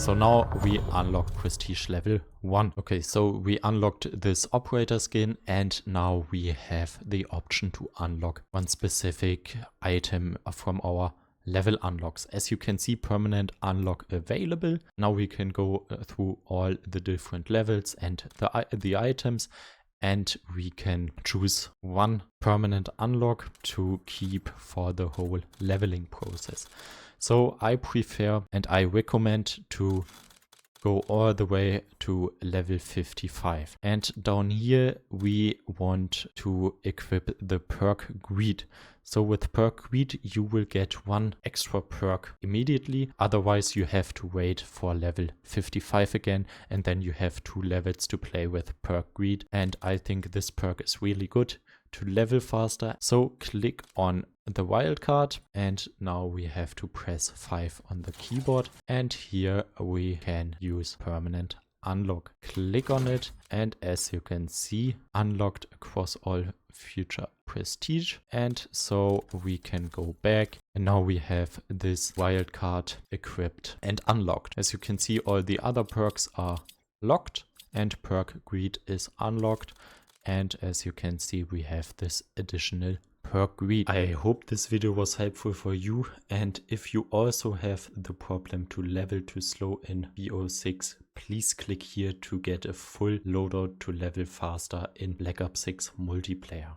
So now we unlock prestige level 1. Okay, so we unlocked this operator skin and now we have the option to unlock one specific item from our level unlocks. As you can see, permanent unlock available. Now we can go through all the different levels and the items, and we can choose one permanent unlock to keep for the whole leveling process. So I prefer and I recommend to go all the way to level 55. And down here we want to equip the perk Greed. So with perk Greed you will get one extra perk immediately. Otherwise you have to wait for level 55 again, and then you have 2 levels to play with perk Greed. And I think this perk is really good to level faster. So click on the wildcard and now we have to press 5 on the keyboard, and here we can use permanent unlock. Click on it and as you can see, unlocked across all future prestige. And so we can go back and now we have this wildcard equipped and unlocked. As you can see, all the other perks are locked and perk Greed is unlocked. And as you can see, we have this additional perk Greed. I hope this video was helpful for you, and if you also have the problem to level too slow in BO6, please click here to get a full loadout to level faster in Black Ops 6 multiplayer.